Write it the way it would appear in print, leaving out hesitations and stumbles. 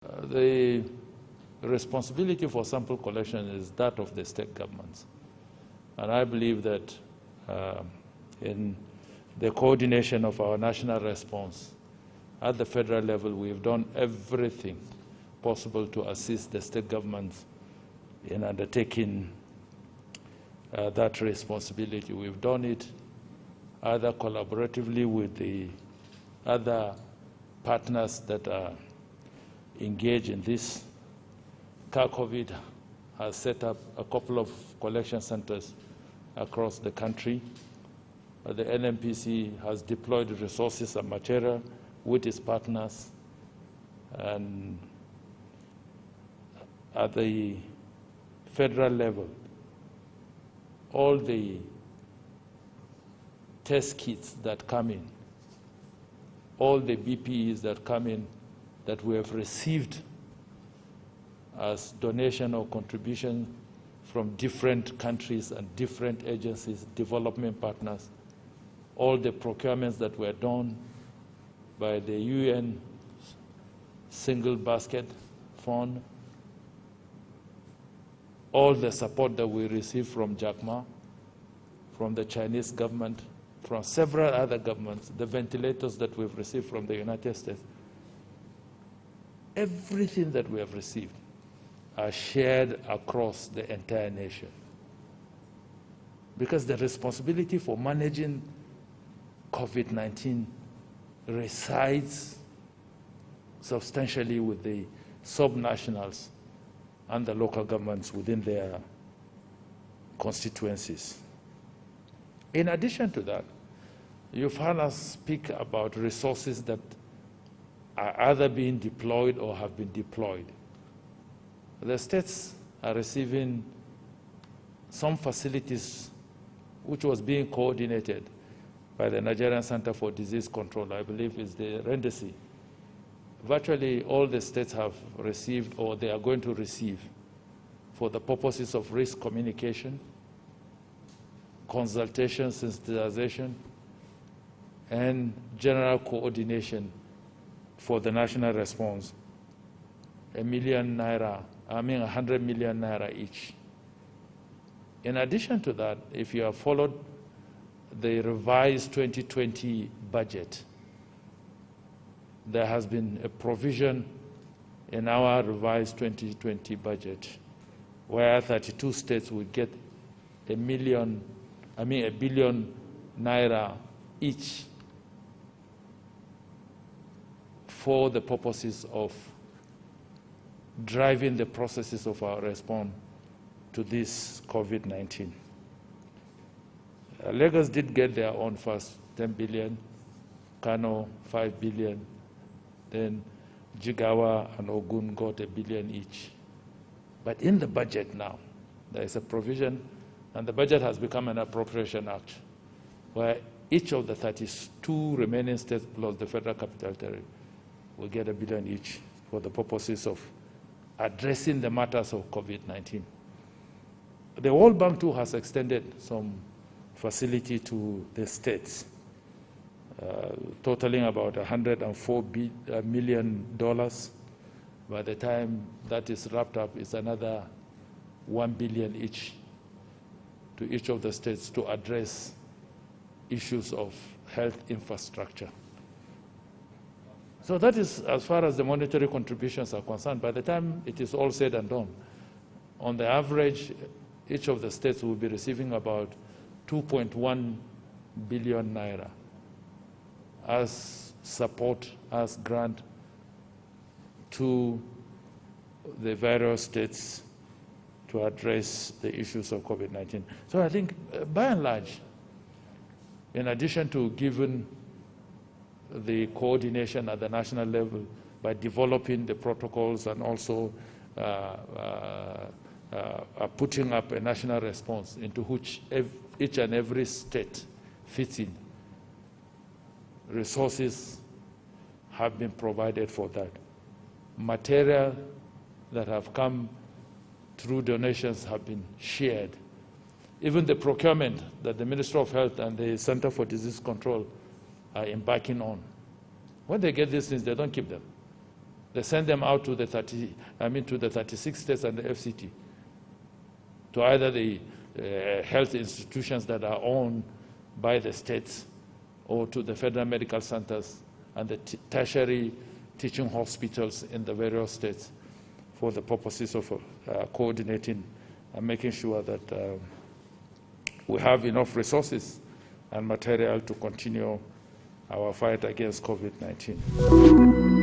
The responsibility for sample collection is that of the state governments. And I believe that in the coordination of our national response at the federal level, we've done everything possible to assist the state governments in undertaking that responsibility. We've done it either collaboratively with the other partners that are engaged in this. COVID has set up a couple of collection centers across the country. The NMPC has deployed resources and material with its partners. And at the federal level, all the test kits that come in, all the BPEs that come in that we have received as donation or contribution from different countries and different agencies, development partners, all the procurements that were done by the UN Single Basket Fund, all the support that we received from JACMA, from the Chinese government, from several other governments, the ventilators that we've received from the United States, everything that we have received are shared across the entire nation. Because the responsibility for managing COVID-19 resides substantially with the subnationals and the local governments within their constituencies. In addition to that, you've heard us speak about resources that are either being deployed or have been deployed. The states are receiving some facilities which was being coordinated by the Nigerian Center for Disease Control, I believe is the RENDESI. Virtually all the states have received or they are going to receive for the purposes of risk communication, consultation, sensitization, and general coordination for the national response, $100 million naira each. In addition to that, if you have followed the revised 2020 budget, there has been a provision in our revised 2020 budget where 32 states would get $1 billion naira each for the purposes of driving the processes of our response to this COVID-19. Lagos did get their own first, 10 billion, Kano, 5 billion, then Jigawa and Ogun got $1 billion each. But in the budget now, there is a provision, and the budget has become an appropriation act, where each of the 32 remaining states plus the Federal Capital Territory will get $1 billion each for the purposes of addressing the matters of COVID-19. The World Bank too has extended some facility to the states, totaling about $104 million. By the time that is wrapped up, it's another $1 billion each to each of the states to address issues of health infrastructure. So that is as far as the monetary contributions are concerned. By the time it is all said and done, on the average, each of the states will be receiving about 2.1 billion naira as support, as grant to the various states to address the issues of COVID-19. So I think, by and large, in addition to giving the coordination at the national level by developing the protocols and also putting up a national response into which each and every state fits in, resources have been provided for that. Material that have come through donations have been shared. Even the procurement that the Ministry of Health and the Center for Disease Control are embarking on. When they get these things, they don't keep them. They send them out to the 36 states and the FCT, to either the health institutions that are owned by the states or to the federal medical centers and the tertiary teaching hospitals in the various states for the purposes of coordinating and making sure that we have enough resources and material to continue our fight against COVID-19.